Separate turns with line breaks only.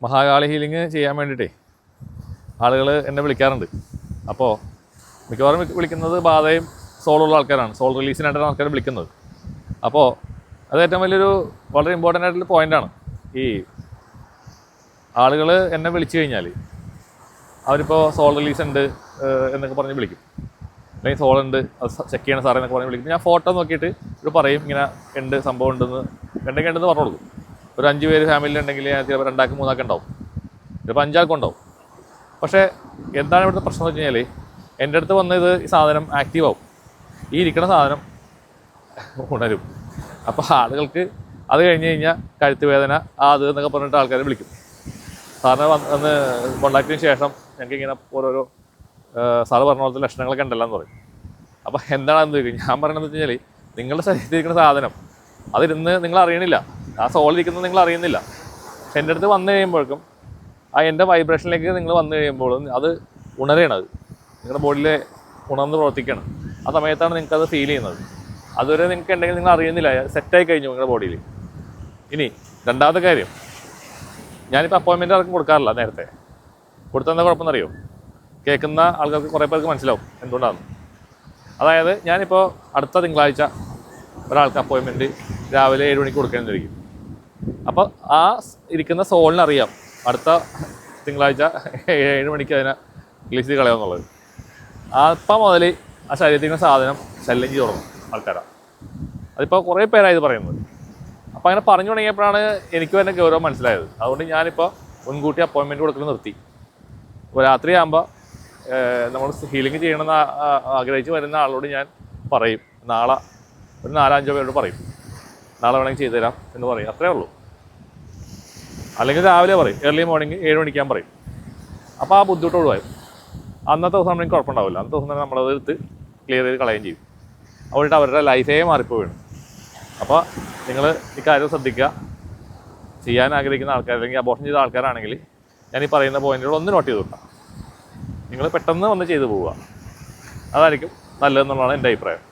Mahakali healing ചെയ്യാൻ വേണ്ടിയിട്ടേ ആളുകൾ എന്നെ വിളിക്കാറുണ്ട്. അപ്പോൾ മിക്കവാറും വിളിക്കുന്നത് ബാധയും സോളുള്ള ആൾക്കാരാണ്. സോൾ റിലീസിനായിട്ടാണ് ആൾക്കാർ വിളിക്കുന്നത്. അപ്പോൾ അത് ഏറ്റവും വലിയൊരു വളരെ ഇമ്പോർട്ടൻ്റ് ആയിട്ടുള്ള പോയിൻ്റാണ്. ഈ ആളുകൾ എന്നെ വിളിച്ചു കഴിഞ്ഞാൽ അവരിപ്പോൾ സോൾ റിലീസ് ഉണ്ട് എന്നൊക്കെ പറഞ്ഞ് വിളിക്കും, അല്ലെങ്കിൽ സോൾ ഉണ്ട് അത് ചെക്ക് ചെയ്യണം സാറേ എന്നൊക്കെ പറഞ്ഞ് വിളിക്കും. ഞാൻ ഫോട്ടോ നോക്കിയിട്ട് ഒരു പറയും ഇങ്ങനെ ഉണ്ട് സംഭവം ഉണ്ടെന്ന് ഉണ്ടെന്ന് പറഞ്ഞു കൊടുക്കും. ഒരു 5 പേര് ഫാമിലി ഉണ്ടെങ്കിൽ ചിലപ്പോൾ 2 ആൾക്ക് 3 ആൾക്ക് ഉണ്ടാവും, ചിലപ്പോൾ 5 ആൾക്കും ഉണ്ടാവും. പക്ഷേ എന്താണ് ഇവിടുത്തെ പ്രശ്നം എന്ന് വെച്ച് കഴിഞ്ഞാൽ എൻ്റെ അടുത്ത് വന്നത് ഈ സാധനം ആക്റ്റീവ് ആവും, ഈ ഇരിക്കുന്ന സാധനം ഉണരും. അപ്പോൾ ആളുകൾക്ക് അത് കഴിഞ്ഞ് കഴിഞ്ഞാൽ കഴുത്ത് വേദന അത് എന്നൊക്കെ പറഞ്ഞിട്ട് ആൾക്കാർ വിളിക്കും. സാറിന് വന്ന് കോണ്ടാക്റ്റിന് ശേഷം ഞങ്ങൾക്ക് ഇങ്ങനെ ഓരോരോ സാറ് പറഞ്ഞ പോലത്തെ ലക്ഷണങ്ങളൊക്കെ ഉണ്ടല്ലോ എന്ന് പറയും. അപ്പോൾ എന്താണെന്ന് ചോദിക്കും. ഞാൻ പറയണമെന്ന് വെച്ച് കഴിഞ്ഞാൽ നിങ്ങളുടെ ശരീരത്തിരിക്കുന്ന സാധനം അതിരുന്ന് നിങ്ങൾ അറിയണില്ല, ആ സോളിരിക്കുന്നത് നിങ്ങൾ അറിയുന്നില്ല. പക്ഷെ എൻ്റെ അടുത്ത് വന്നു കഴിയുമ്പോഴേക്കും ആ എൻ്റെ വൈബ്രേഷനിലേക്ക് നിങ്ങൾ വന്നു കഴിയുമ്പോൾ അത് ഉണരുകയാണ്, അത് നിങ്ങളുടെ ബോഡിയിൽ ഉണർന്ന് പ്രവർത്തിക്കുകയാണ്. ആ സമയത്താണ് നിങ്ങൾക്കത് ഫീൽ ചെയ്യുന്നത്. അതുവരെ നിങ്ങൾക്ക് ഉണ്ടെങ്കിൽ നിങ്ങൾ അറിയുന്നില്ല, സെറ്റായി കഴിഞ്ഞു നിങ്ങളുടെ ബോഡിയിൽ. ഇനി രണ്ടാമത്തെ കാര്യം, ഞാനിപ്പോൾ അപ്പോയിൻമെൻറ്റ് ആർക്കും കൊടുക്കാറില്ല. നേരത്തെ കൊടുത്തെന്താ കുഴപ്പമെന്നറിയോ? കേൾക്കുന്ന ആൾക്കാർക്ക് കുറേ പേർക്ക് മനസ്സിലാവും എന്തുകൊണ്ടാണ്. അതായത് ഞാനിപ്പോൾ അടുത്ത തിങ്കളാഴ്ച ഒരാൾക്ക് അപ്പോയിൻമെൻറ്റ് രാവിലെ 7 മണിക്ക് കൊടുക്കണമെന്നിരിക്കും. അപ്പോൾ ആ ഇരിക്കുന്ന സോളിനറിയാം അടുത്ത തിങ്കളാഴ്ച 7 മണിക്ക് അതിനെ റിലീസ് ചെയ്ത് കളയാമെന്നുള്ളത്. അപ്പം മുതൽ ആ ശരീരത്തിൻ്റെ സാധനം ശല്യം ചെയ്ത് തുടങ്ങും ആൾക്കാരാണ്. അതിപ്പോൾ കുറേ പേരാണ് ഇത് പറയുന്നത്. അപ്പോൾ അങ്ങനെ പറഞ്ഞു തുടങ്ങിയപ്പോഴാണ് എനിക്ക് തന്നെ ഗൗരവം മനസ്സിലായത്. അതുകൊണ്ട് ഞാനിപ്പോൾ മുൻകൂട്ടി അപ്പോയിൻമെൻറ്റ് കൊടുക്കുന്നത് നിർത്തി. അപ്പോൾ രാത്രിയാകുമ്പോൾ നമ്മൾ ഹീലിംഗ് ചെയ്യണമെന്ന് ആഗ്രഹിച്ച് വരുന്ന ആളോട് ഞാൻ പറയും, നാളെ ഒരു 4-5 പേരോട് പറയും, നാളെ വേണമെങ്കിൽ ചെയ്തു തരാം എന്ന് പറയും. അത്രേ ഉള്ളൂ. അല്ലെങ്കിൽ രാവിലെ പറയും, ഏർലി മോർണിംഗ് 7 മണിക്കാൻ പറയും. അപ്പോൾ ആ ബുദ്ധിമുട്ട് ഒഴിവായും. അന്നത്തെ ദിവസം നമുക്ക് കുഴപ്പമുണ്ടാവില്ല. അന്നത്തെ ദിവസം തന്നെ നമ്മളത് എടുത്ത് ക്ലിയർ ചെയ്ത് കളയുകയും ചെയ്യും. അതുകൊണ്ടിട്ട് അവരുടെ ലൈഫേ മാറിപ്പോവുകയാണ്. അപ്പോൾ നിങ്ങൾ ഇക്കാര്യം ശ്രദ്ധിക്കുക. ചെയ്യാൻ ആഗ്രഹിക്കുന്ന ആൾക്കാർ അല്ലെങ്കിൽ അബോർഷൻ ചെയ്ത ആൾക്കാരാണെങ്കിൽ ഞാൻ ഈ പറയുന്ന പോയിന്റുകൾ ഒന്ന് നോട്ട് ചെയ്ത് വെക്കാം. നിങ്ങൾ പെട്ടെന്ന് വന്ന് ചെയ്തു പോവുക, അതായിരിക്കും നല്ലതെന്നുള്ളതാണ് എൻ്റെ അഭിപ്രായം.